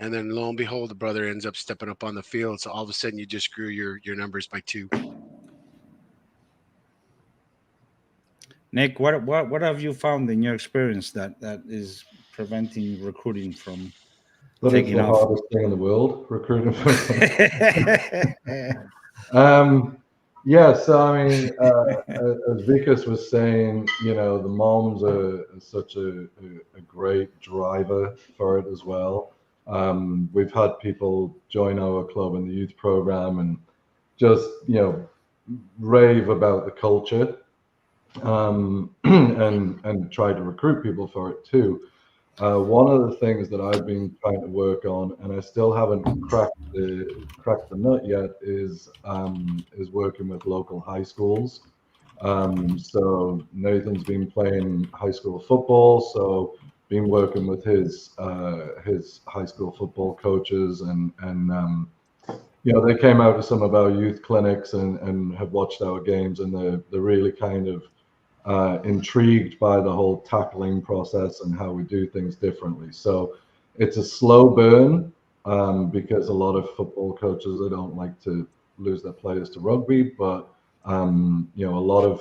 and then lo and behold, the brother ends up stepping up on the field. So all of a sudden, you just grew your numbers by 2. Nick, what have you found in your experience that is preventing recruiting from But it's taking the off? hardest thing in the world, recruiting for something. Yeah, so I mean, as Vikas was saying, the moms are such a great driver for it as well. We've had people join our club in the youth program and just, rave about the culture, and try to recruit people for it too. One of the things that I've been trying to work on, and I still haven't cracked the nut yet, is working with local high schools. So Nathan's been playing high school football, so been working with his high school football coaches, and they came out to some of our youth clinics and have watched our games, and they're really kind of intrigued by the whole tackling process and how we do things differently. So it's a slow burn, because a lot of football coaches, they don't like to lose their players to rugby, but a lot of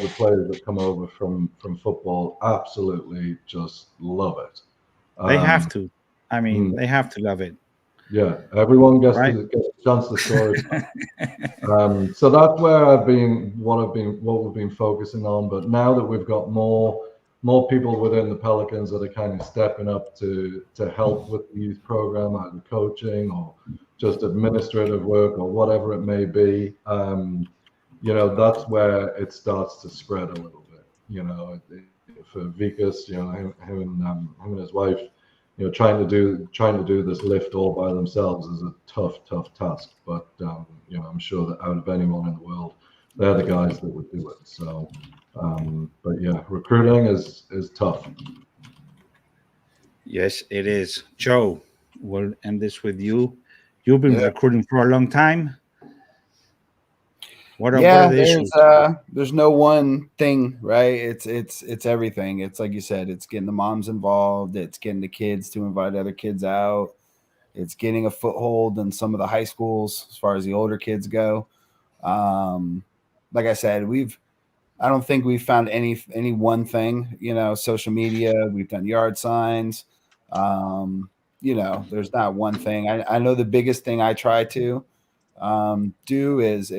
the players that come over from football absolutely just love it. They have Um, to. I mean, they have to love it, yeah, everyone gets right? to get a chance to score. So that's where what we've been focusing on. But now that we've got more people within the Pelicans that are kind of stepping up to help with the youth program, either coaching or just administrative work or whatever it may be, that's where it starts to spread a little bit. For Vikas, him and his wife, trying to do this lift all by themselves is a tough task. But I'm sure that out of anyone in the world, they're the guys that would do it. So, but yeah, recruiting is tough. Yes, it is. Joe, we'll end this with you. You've been Yeah. recruiting for a long time. What are Yeah, the issues? there's no one thing, right? It's everything. It's like you said, it's getting the moms involved, it's getting the kids to invite other kids out, it's getting a foothold in some of the high schools as far as the older kids go. Um, like I said, I don't think we've found any one thing, social media, we've done yard signs. There's not one thing. I know the biggest thing I try to do is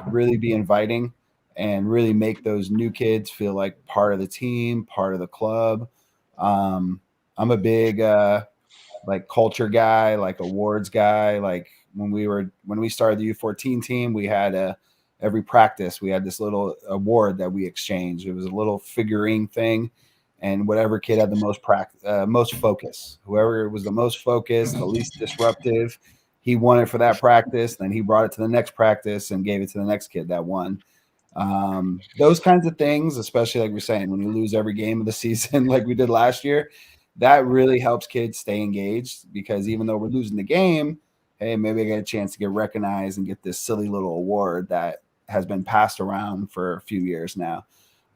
really be inviting and really make those new kids feel like part of the team, part of the club. I'm a big like culture guy, like awards guy. Like when we started the U14 team, we had every practice we had this little award that we exchanged. It was a little figurine thing, and whatever kid had the most focus, whoever was the most focused, the least disruptive, he won it for that practice. Then he brought it to the next practice and gave it to the next kid that won. Those kinds of things, especially like we're saying, when we lose every game of the season, like we did last year, that really helps kids stay engaged, because even though we're losing the game, hey, maybe I get a chance to get recognized and get this silly little award that has been passed around for a few years now.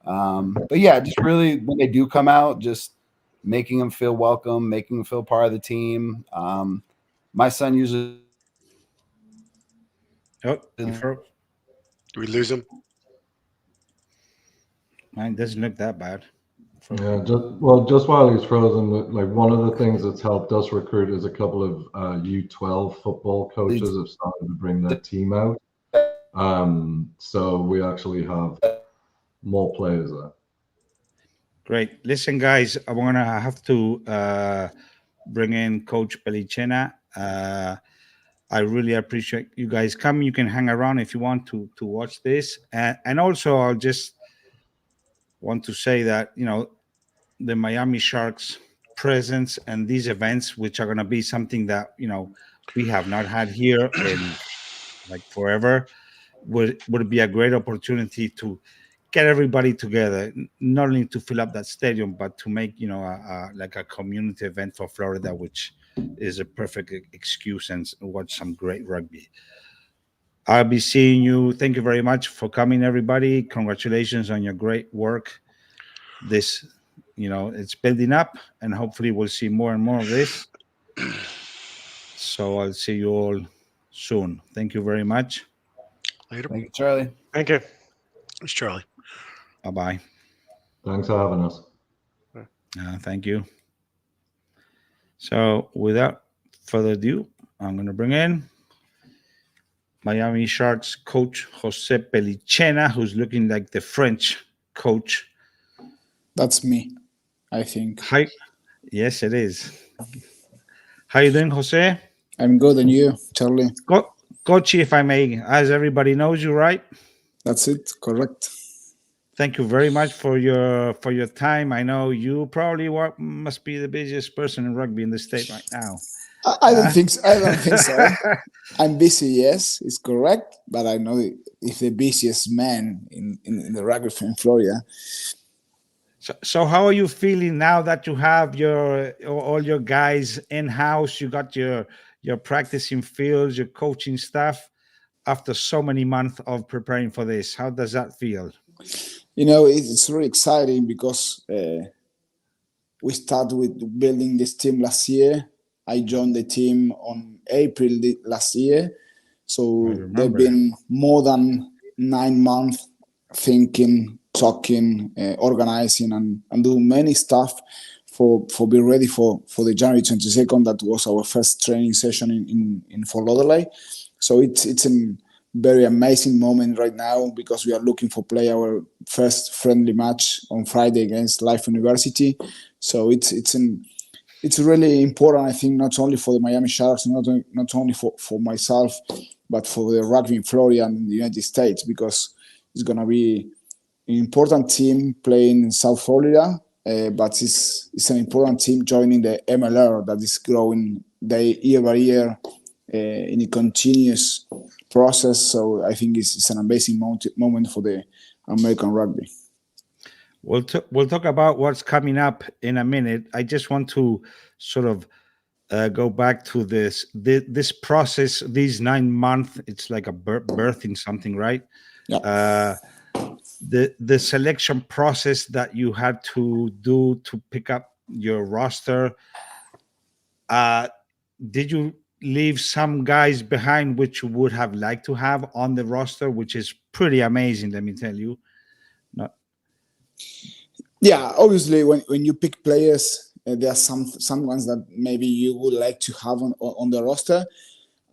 But yeah, just really when they do come out, just making them feel welcome, making them feel part of the team. My son usually. Oh, you froze. Do we lose him? Mine doesn't look that bad. Yeah, just while he's frozen, like one of the things that's helped us recruit is a couple of U12 football coaches have started to bring their team out. So we actually have more players there. Great. Listen, guys, I'm gonna have to bring in Coach Pellicena. I really appreciate you guys coming. You can hang around if you want to watch this, and also I'll just want to say that the Miami Sharks presence and these events, which are gonna be something that we have not had here in like forever, would be a great opportunity to get everybody together, not only to fill up that stadium, but to make like a community event for Florida, which is a perfect excuse and watch some great rugby. I'll be seeing you. Thank you very much for coming, everybody. Congratulations on your great work. This, it's building up, and hopefully we'll see more and more of this. So I'll see you all soon. Thank you very much. Later. Thank you, Charlie. Thank you. It's Charlie. Bye bye. Thanks for having us. Thank you. So without further ado, I'm going to bring in Miami Sharks coach Jose Pellicena, who's looking like the French coach. That's me, I think. Hi. Yes, it is. How you doing, Jose? I'm good, and you, Charlie? Coach, if I may, as everybody knows you, right? That's it, correct. Thank you very much for your time. I know you probably must be the busiest person in rugby in the state right now. I don't think so. I don't think so. I'm busy, yes, it's correct, but I know if the busiest man in the rugby in Florida. So how are you feeling now that you have all your guys in house? You got your practicing fields, your coaching staff. After so many months of preparing for this, how does that feel? You know, it's really exciting because we started with building this team last year. I joined the team on April last year. So there've been more than 9 months thinking, talking, organizing, and doing many stuff for being ready for the January 22nd. That was our first training session in Fort Lauderdale. So it's a very amazing moment right now because we are looking for play our first friendly match on Friday against Life University. So it's really important, I think, not only for the Miami Sharks, not only for myself, but for the rugby in Florida and the United States, because it's going to be an important team playing in South Florida, but it's an important team joining the MLR that is growing year by year in a continuous process. So I think it's an amazing moment for the American rugby. We'll talk about what's coming up in a minute. I just want to sort of go back to this process, these 9 months. It's like a birthing something, right? Yeah. The selection process that you had to do to pick up your roster. Did you leave some guys behind which you would have liked to have on the roster, which is pretty amazing, let me tell you? Yeah, obviously, when you pick players, there are some ones that maybe you would like to have on the roster,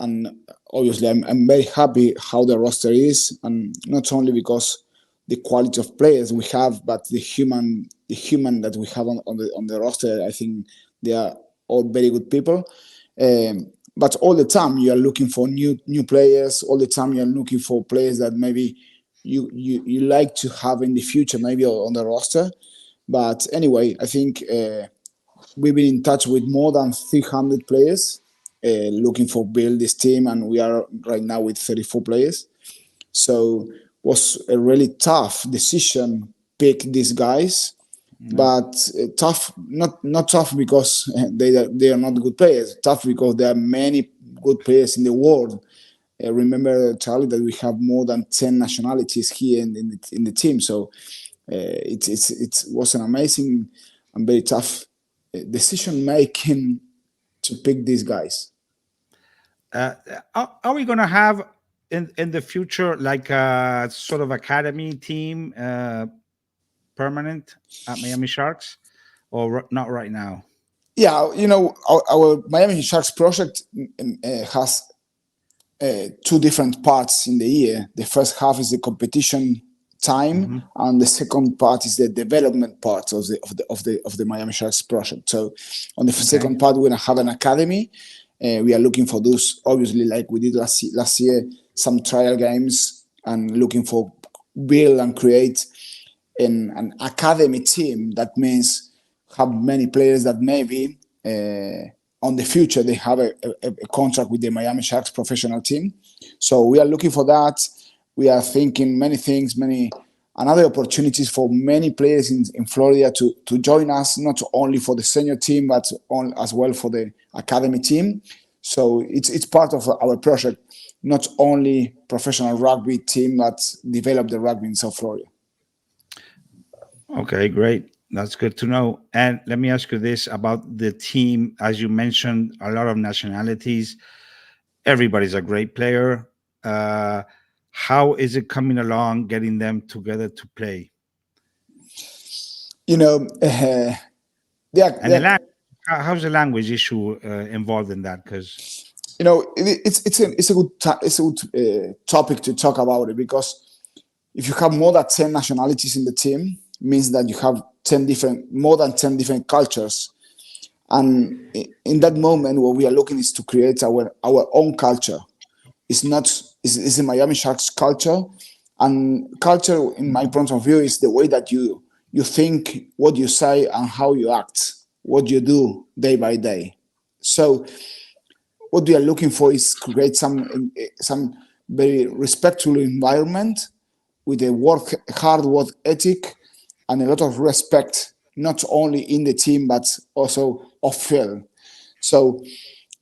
and obviously, I'm very happy how the roster is, and not only because the quality of players we have, but the human that we have on the roster. I think they are all very good people. But all the time you are looking for new players. All the time you are looking for players that maybe you like to have in the future, maybe on the roster. But anyway, I think we've been in touch with more than 300 players looking for build this team, and we are right now with 34 players. So it was a really tough decision pick these guys, but tough not tough because they are not good players. Tough because there are many good players in the world. Remember, Charlie, that we have more than 10 nationalities here in the team. So it was an amazing and very tough decision making to pick these guys. Are we going to have in the future like a sort of academy team permanent at Miami Sharks, or not right now? Yeah, you know, our Miami Sharks project has 2 different parts in the year. The first half is the competition time, and the second part is the development part of the Miami Sharks project. So on the second part, we're gonna have an academy. We are looking for those, obviously, like we did last year, some trial games, and looking for build and create an academy team. That means have many players that maybe on the future they have a contract with the Miami Sharks professional team. So we are looking for that. We are thinking many things, many another opportunities for many players in Florida to join us, not only for the senior team, but as well for the academy team. So it's part of our project, not only professional rugby team, but develop the rugby in South Florida. Okay, great. That's good to know. And let me ask you this about the team. As you mentioned, a lot of nationalities. Everybody's a great player. How is it coming along, getting them together to play? you know, And the language, how's the language issue involved in that? Because you know, it's a good topic to talk about it, because if you have more than 10 nationalities in the team, means that you have more than 10 different cultures. And in that moment, what we are looking is to create our own culture. It's the Miami Sharks culture, and culture, in my point of view, is the way that you think, what you say, and how you act, what you do day by day. So what we are looking for is create some very respectful environment with a hard work ethic and a lot of respect, not only in the team but also off field. So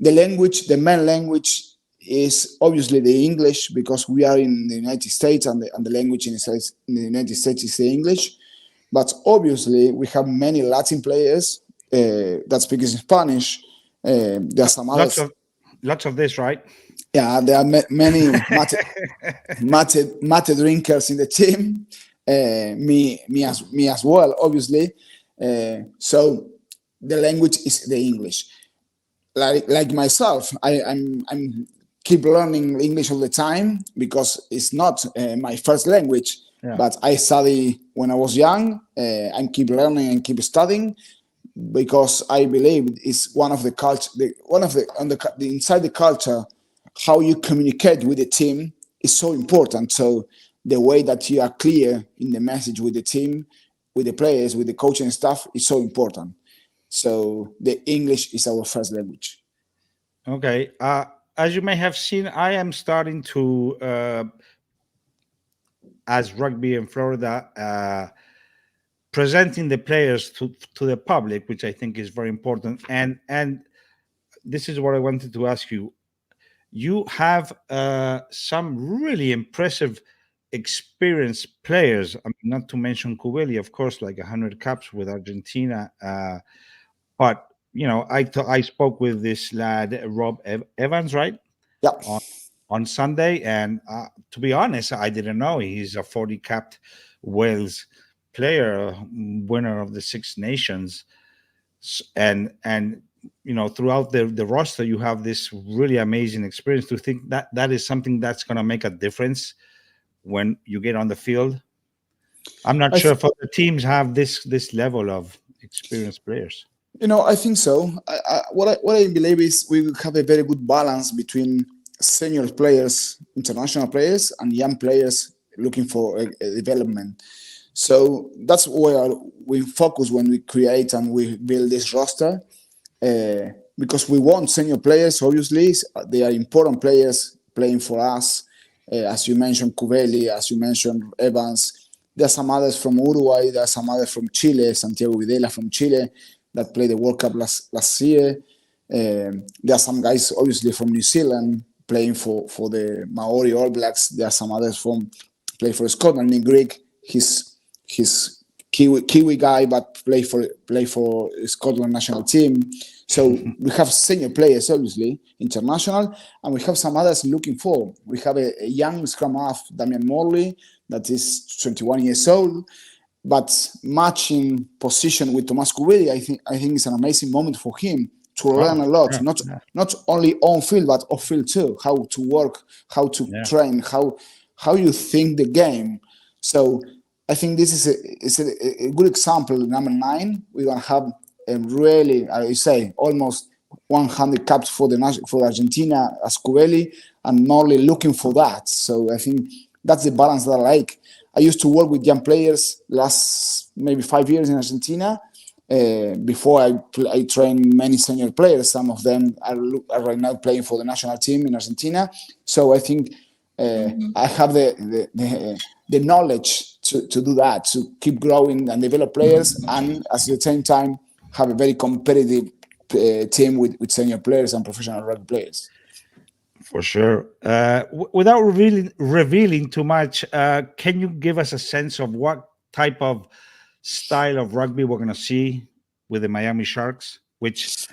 the main language is obviously the English, because we are in the United States, and the language in the United States is the English. But obviously we have many Latin players that speak Spanish. There are some others. Lots of this, right? Yeah, there are many mate drinkers in the team. Me as well, obviously. So the language is the English. Like myself, I'm keep learning English all the time, because it's not my first language. Yeah. But I study when I was young. I keep learning and keep studying, because I believe it's one of the culture, inside the culture, how you communicate with the team is so important. So the way that you are clear in the message with the team, with the players, with the coaching staff is so important. So the English is our first language. Okay. As you may have seen, I am starting to, as Rugby in Florida, presenting the players to the public, which I think is very important. And this is what I wanted to ask you. You have some really impressive, experienced players. I mean, not to mention Cubelli, of course, like 100 caps with Argentina. But I spoke with this lad Rob Evans, right? Yeah. On Sunday, and to be honest, I didn't know he's a 40 capped Wales player, winner of the Six Nations, and throughout the roster you have this really amazing experience. To think that is something that's going to make a difference when you get on the field. I'm not sure if other teams have this level of experienced players. I think so. What I believe is we will have a very good balance between senior players, international players, and young players looking for a development. So that's where we focus when we create and we build this roster, because we want senior players. Obviously, they are important players playing for us. As you mentioned, Cubelli, as you mentioned, Evans. There are some others from Uruguay. There are some others from Chile, Santiago Videla from Chile, that played the World Cup last year. There are some guys, obviously, from New Zealand playing for the Maori All Blacks. There are some others play for Scotland. In Greek, he's Kiwi guy, but play for Scotland national team. So we have senior players, obviously, international, and we have some others looking for. We have a young scrum half, Damian Morley, that is 21 years old, but matching position with Tomás Cubelli, I think it's an amazing moment for him to learn a lot, not only on field but off field too. How to work, how to train, how you think the game. So I think this is a good example. Number 9, we're gonna have a really, I say, almost 100 caps for Argentina as Cubelli, and Morley looking for that. So I think that's the balance that I like. I used to work with young players last maybe 5 years in Argentina. Before I trained many senior players. Some of them are right now playing for the national team in Argentina. So I think I have the knowledge to do that, to keep growing and develop players, and at the same time have a very competitive team with senior players and professional rugby players. For sure. Without revealing too much, can you give us a sense of what type of style of rugby we're going to see with the Miami Sharks, which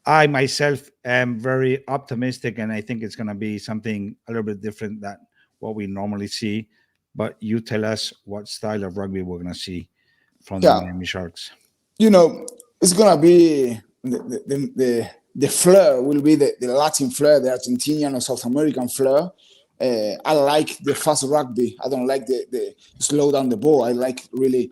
I myself am very optimistic, and I think it's going to be something a little bit different than what we normally see. But you tell us what style of rugby we're going to see from the Miami Sharks? It's gonna be the flair will be the Latin flair, the Argentinian or South American flair. I like the fast rugby. I don't like the slow down the ball. I like really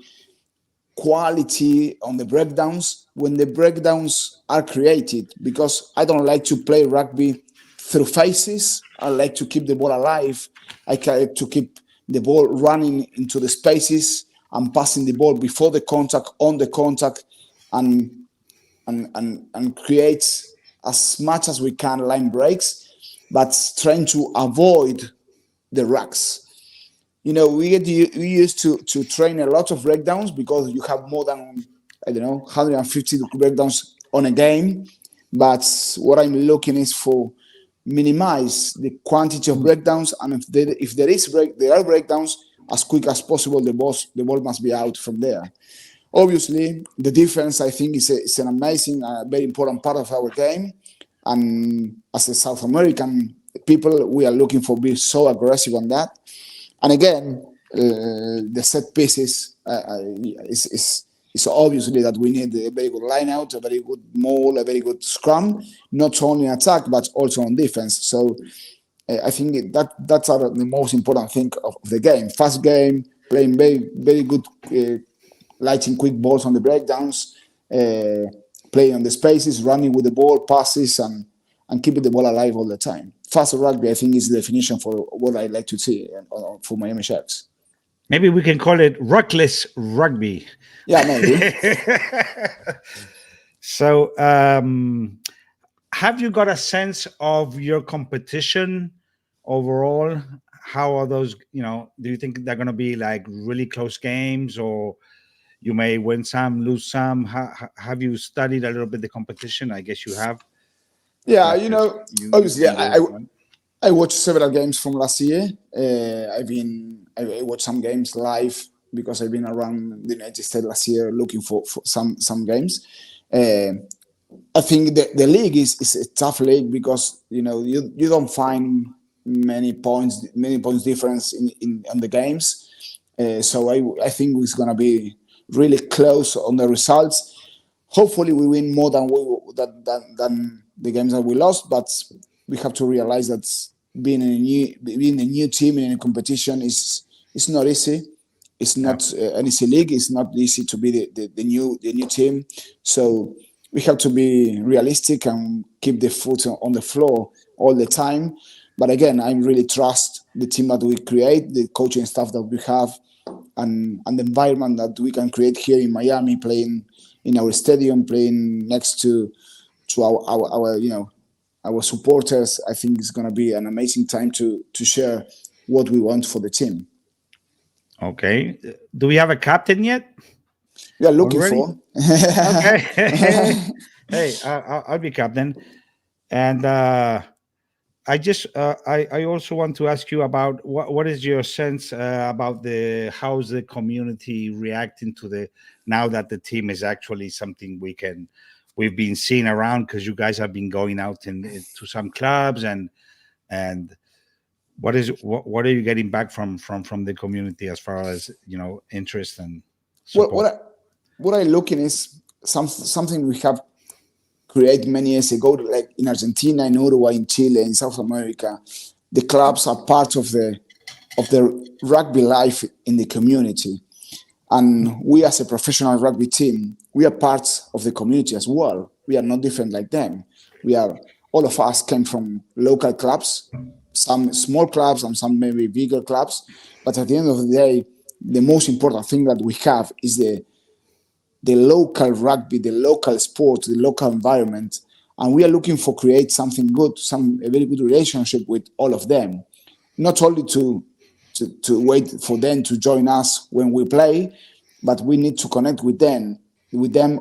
quality on the breakdowns when the breakdowns are created, because I don't like to play rugby through phases. I like to keep the ball alive. I like to keep the ball running into the spaces and passing the ball before the contact, on the contact, and create as much as we can line breaks, but trying to avoid the rucks. We used to train a lot of breakdowns because you have more than 150 breakdowns on a game. But what I'm looking is for minimize the quantity of breakdowns, and if there are breakdowns, as quick as possible, the ball must be out from there. Obviously, the defense, I think, is an amazing, very important part of our game. And as a South American people, we are looking for being so aggressive on that. And again, the set pieces is obviously that we need a very good line out, a very good maul, a very good scrum, not only in attack, but also on defense. So I think that's the most important thing of the game. Fast game, playing very, very good lighting quick balls on the breakdowns, playing on the spaces, running with the ball, passes, and keeping the ball alive all the time. Fast rugby, I think, is the definition for what I like to see for Miami Sharks. Maybe we can call it ruckless rugby. Yeah, maybe. So, have you got a sense of your competition overall? How are those, do you think they're going to be like really close games, or you may win some, lose some? Have you studied a little bit the competition? I guess you have. Yeah, obviously, I watched several games from last year. I watched some games live because I've been around the United States last year looking for some games. I think the league is a tough league because you don't find many points difference on the games. So I think it's gonna be really close on the results. Hopefully, we win more than the games that we lost, but we have to realize that being a new team in a competition is not easy. It's not an easy league. It's not easy to be the new team. So we have to be realistic and keep the foot on the floor all the time. But again, I really trust the team that we create, the coaching staff that we have, and the environment that we can create here in Miami, playing in our stadium, playing next to our supporters. I think it's going to be an amazing time to share what we want for the team. Okay. Do we have a captain yet? We are looking Already? for. Okay. Hey, I'll be captain. And I also want to ask you about what is your sense about how's the community reacting to now that the team is actually something we've been seeing around, because you guys have been going out to some clubs and what are you getting back from the community as far as interest and support? What I looking is something we have created many years ago, like in Argentina, in Uruguay, in Chile, in South America. The clubs are part of the rugby life in the community, and we as a professional rugby team, we are parts of the community as well. We are not different like them. All of us came from local clubs, some small clubs and some maybe bigger clubs. But at the end of the day, the most important thing that we have is the local rugby, the local sport, the local environment. And we are looking for create something good, a very good relationship with all of them. Not only to wait for them to join us when we play, but we need to connect with them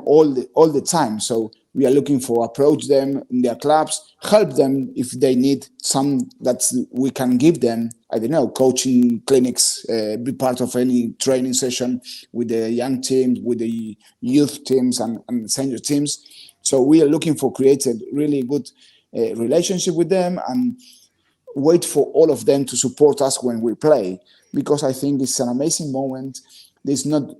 all the time. So we are looking for approach them in their clubs, help them if they need some that we can give them. I don't know, coaching clinics, be part of any training session with the young teams, with the youth teams and senior teams. So we are looking for create a really good relationship with them and wait for all of them to support us when we play, because I think it's an amazing moment. There's not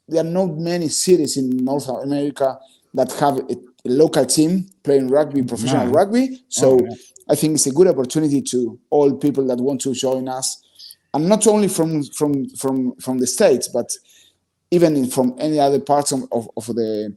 there are not many cities in North America that have a local team playing rugby, professional rugby. So I think it's a good opportunity to all people that want to join us, and not only from the States, but even from any other parts of the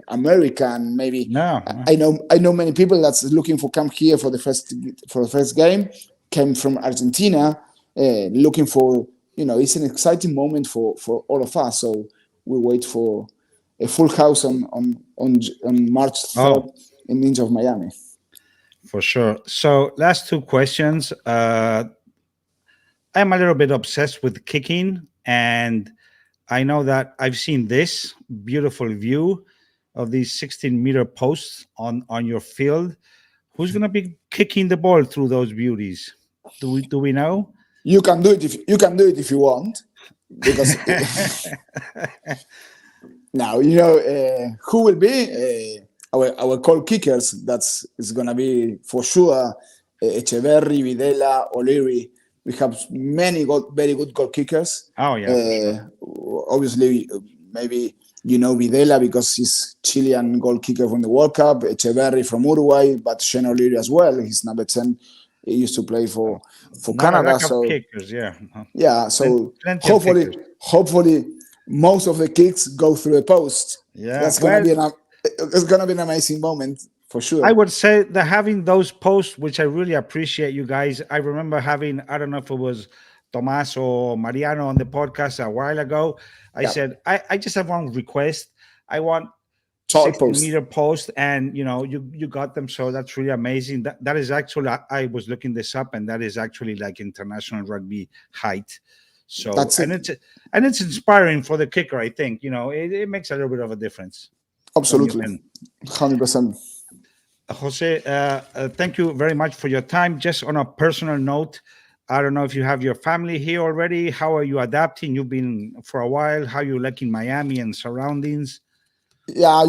American. Maybe I know many people that's looking for come here for the first game, came from Argentina, looking for, it's an exciting moment for all of us. So we wait for a full house on March 3rd in Ninja of Miami. For sure. So last two questions. I'm a little bit obsessed with kicking, and I know that I've seen this beautiful view of these 16-meter posts on your field. Who's going to be kicking the ball through those beauties? Do we know? You can do it if you want, because now who will be our goal kickers. It's going to be for sure Echeverry, Videla, O'Leary. We have many very good goal kickers. Oh yeah. Sure. Obviously, maybe Videla because he's Chilean goal kicker from the World Cup. Echeverry from Uruguay, but Shane O'Leary as well. He's number 10. He used to play for Canada. So kickers, So hopefully most of the kicks go through a post. Yeah, it's gonna be an amazing moment for sure. I would say that having those posts, which I really appreciate you guys. I remember having, I don't know if it was Tomas or Mariano on the podcast a while ago. I said, I just have one request. I want 16-meter post, and you got them, so that's really amazing. That is actually, I was looking this up, and that is actually like international rugby height. So it's inspiring for the kicker. I think it makes a little bit of a difference. Absolutely, 100%. Jose, thank you very much for your time. Just on a personal note, I don't know if you have your family here already. How are you adapting? You've been for a while. How are you liking Miami and surroundings? Yeah,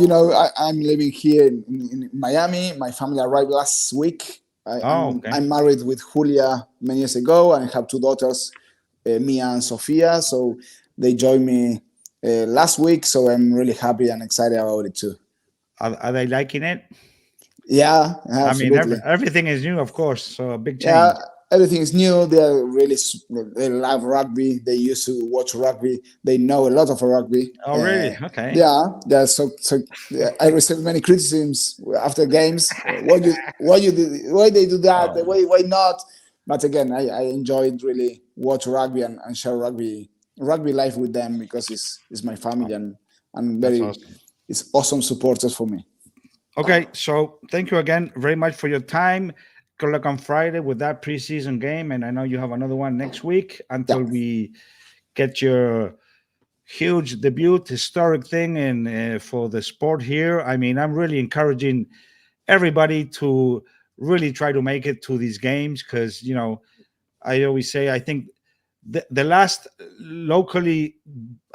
I'm living here in Miami. My family arrived last week. I'm married with Julia many years ago, and I have two daughters, Mia and Sofia. So they joined me last week. So I'm really happy and excited about it too. Are they liking it? Yeah, absolutely. I mean, everything is new, of course. So a big change. Yeah, everything is new. They love rugby. They used to watch rugby. They know a lot of rugby. Oh, really? Okay. Yeah. So I received many criticisms after games. Why they do that? Why not? But again, I enjoyed really watch rugby and share rugby life with them, because it's my family and very awesome. It's awesome supporters for me. Okay, so thank you again very much for your time. Good luck on Friday with that preseason game, and I know you have another one next week until we get your huge debut, historic thing, and for the sport here. I mean, I'm really encouraging everybody to really try to make it to these games, because I always say I think the last locally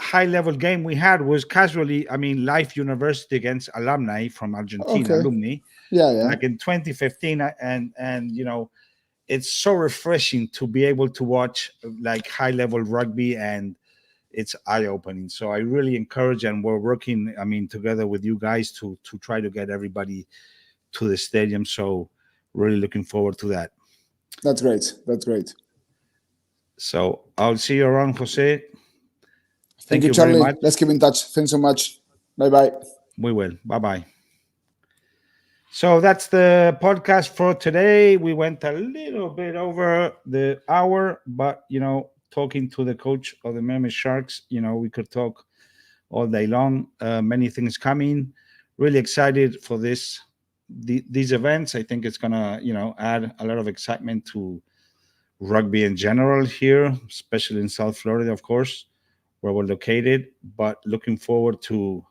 high-level game we had was casually, Life University against alumni from Argentina, alumni. Yeah. Like in 2015, and it's so refreshing to be able to watch like high-level rugby, and it's eye-opening. So I really encourage, and we're working, together with you guys to try to get everybody to the stadium. So really looking forward to that. That's great. So I'll see you around, Jose. Thank you, Charlie. Very much. Let's keep in touch. Thanks so much. Bye-bye. We will. Bye-bye. So that's the podcast for today. We went a little bit over the hour, but, talking to the coach of the Miami Sharks, we could talk all day long. Many things coming. Really excited for these events. I think it's going to, add a lot of excitement to rugby in general here, especially in South Florida, of course, where we're located. But looking forward to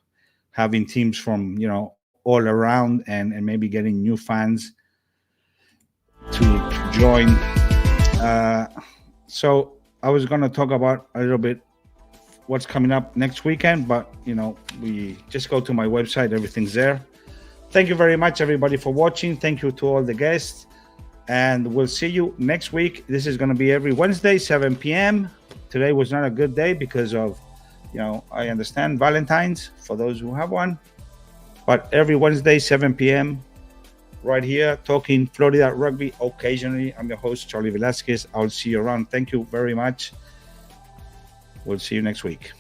having teams from, all around, and maybe getting new fans to join. So I was going to talk about a little bit what's coming up next weekend, but we just go to my website, everything's there. Thank you very much, everybody, for watching. Thank you to all the guests, and we'll see you next week. This is going to be every Wednesday, 7 p.m. Today was not a good day because of I understand Valentine's for those who have one, but every Wednesday, 7 p.m., right here, talking Florida rugby occasionally. I'm your host, Charlie Velasquez. I'll see you around. Thank you very much. We'll see you next week.